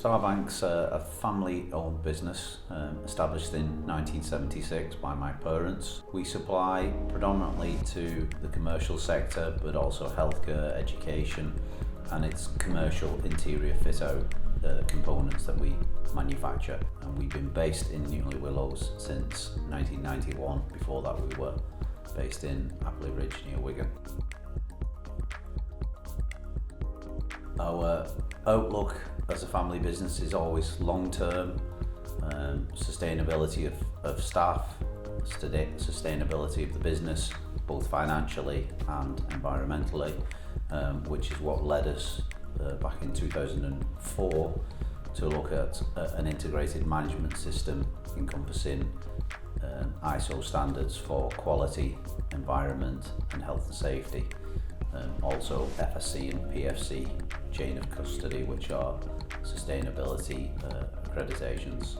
Starbank's a family-owned business established in 1976 by my parents. We supply predominantly to the commercial sector, but also healthcare, education, and it's commercial interior fit-out components that we manufacture. And we've been based in Newley Willows since 1991. Before that we were based in Appley Ridge near Wigan. Our outlook as a family business is always long-term, sustainability of staff, sustainability of the business, both financially and environmentally, which is what led us back in 2004 to look at an integrated management system encompassing ISO standards for quality, environment and health and safety. Also FSC and PFC chain of custody, which are sustainability accreditations.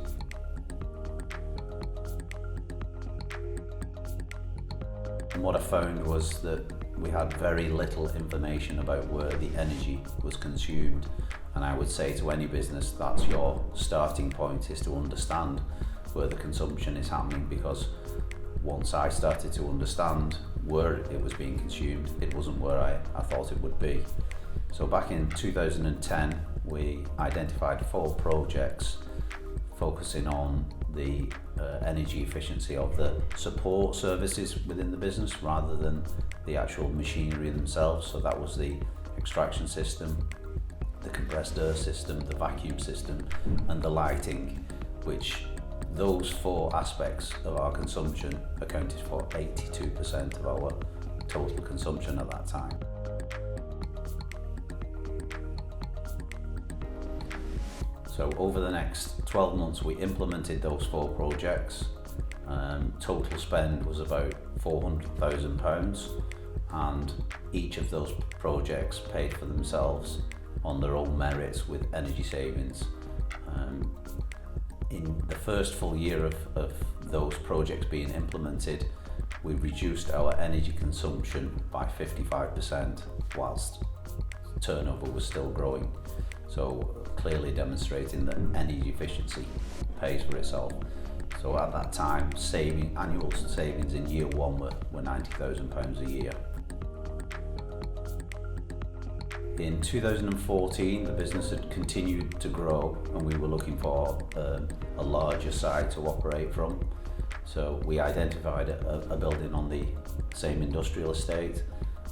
And what I found was that we had very little information about where the energy was consumed, and I would say to any business that's your starting point, is to understand where the consumption is happening, because once I started to understand where it was being consumed, it wasn't where I thought it would be. So back in 2010 we identified 4 projects focusing on the energy efficiency of the support services within the business rather than the actual machinery themselves. So that was the extraction system, the compressed air system, the vacuum system and the lighting, which those 4 aspects of our consumption accounted for 82% of our total consumption at that time. So over the next 12 months we implemented those 4 projects. Total spend was about £400,000 and each of those projects paid for themselves on their own merits with energy savings. In the first full year of those projects being implemented, we reduced our energy consumption by 55% whilst turnover was still growing. So clearly demonstrating that energy efficiency pays for itself. So at that time, annual savings in year 1 were £90,000 a year. In 2014, the business had continued to grow and we were looking for a larger site to operate from. So we identified a building on the same industrial estate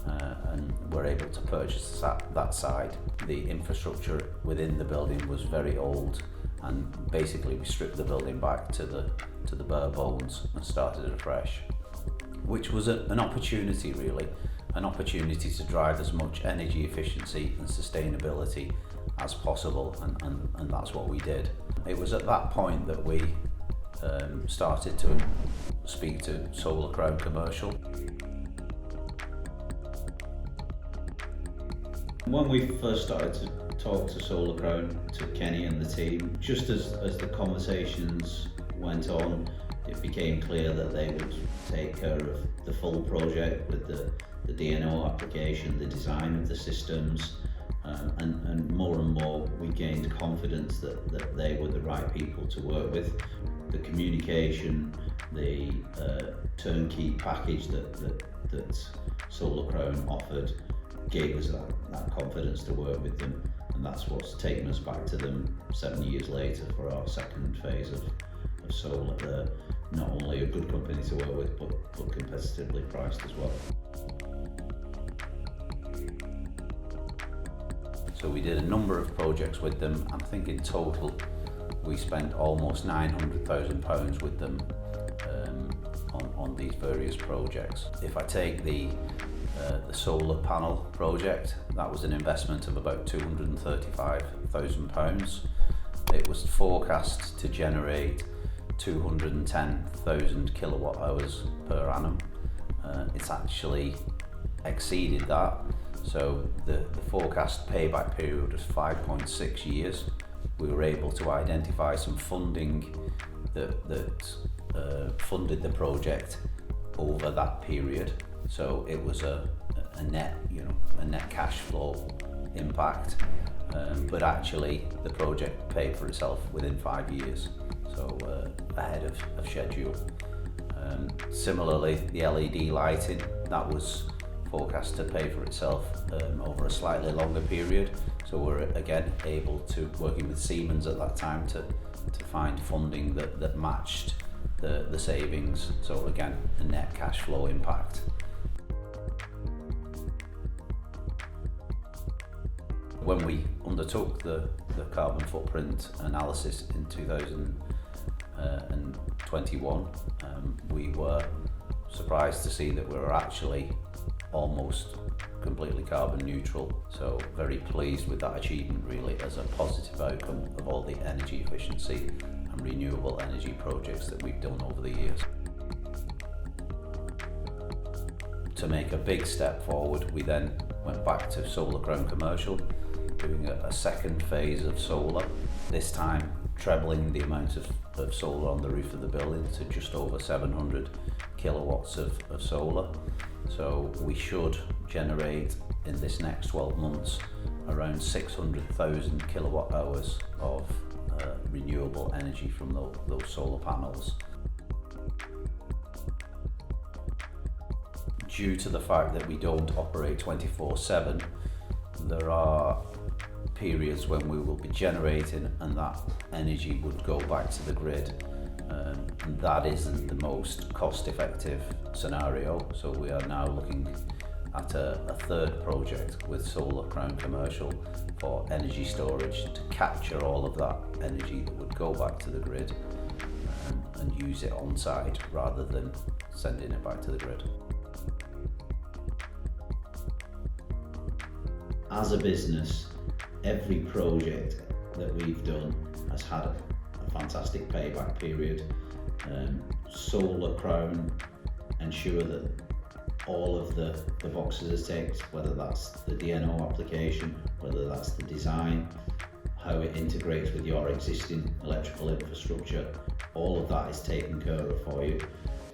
and were able to purchase that site. The infrastructure within the building was very old and basically we stripped the building back to the bare bones and started afresh, which was an opportunity really. An opportunity to drive as much energy efficiency and sustainability as possible, and that's what we did. It was at that point that we started to speak to Solar Crown Commercial. When we first started to talk to Solar Crown, to Kenny and the team, just as the conversations went on, it became clear that they would take care of the full project with the DNO application, the design of the systems, and more we gained confidence that they were the right people to work with. The communication, the turnkey package that Solar Crown offered gave us that confidence to work with them, and that's what's taken us back to them 7 years later for our second phase of solar. They're not only a good company to work with, but competitively priced as well. So we did a number of projects with them. I think in total we spent almost £900,000 with them on these various projects. If I take the solar panel project, that was an investment of about £235,000. It was forecast to generate 210,000 kilowatt hours per annum. It's actually exceeded that. So the forecast payback period was 5.6 years. We were able to identify some funding that funded the project over that period. So it was a net cash flow impact, but actually the project paid for itself within 5 years, so ahead of schedule. Similarly, the LED lighting, that was forecast to pay for itself over a slightly longer period, so we're again able to, working with Siemens at that time, to find funding that matched the savings, so again a net cash flow impact. When we undertook the carbon footprint analysis in 2021, we were surprised to see that we were actually almost completely carbon neutral, so very pleased with that achievement, really, as a positive outcome of all the energy efficiency and renewable energy projects that we've done over the years. To make a big step forward, we then went back to Solar Crown Commercial, doing a second phase of solar, this time trebling the amount of solar on the roof of the building to just over 700 kilowatts of solar. So we should generate in this next 12 months around 600,000 kilowatt hours of renewable energy from those solar panels. Due to the fact that we don't operate 24/7, there are periods when we will be generating and that energy would go back to the grid, and that isn't the most cost-effective scenario, so we are now looking at a third project with Solar Crown Commercial for energy storage to capture all of that energy that would go back to the grid and use it on site rather than sending it back to the grid. As a business, every project that we've done has had a fantastic payback period. Solar Crown ensure that all of the boxes are ticked, whether that's the DNO application, whether that's the design, how it integrates with your existing electrical infrastructure, all of that is taken care of for you.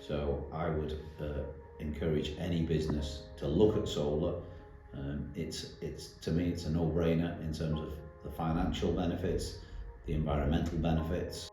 So I would encourage any business to look at solar. To me it's a no-brainer in terms of the financial benefits, the environmental benefits,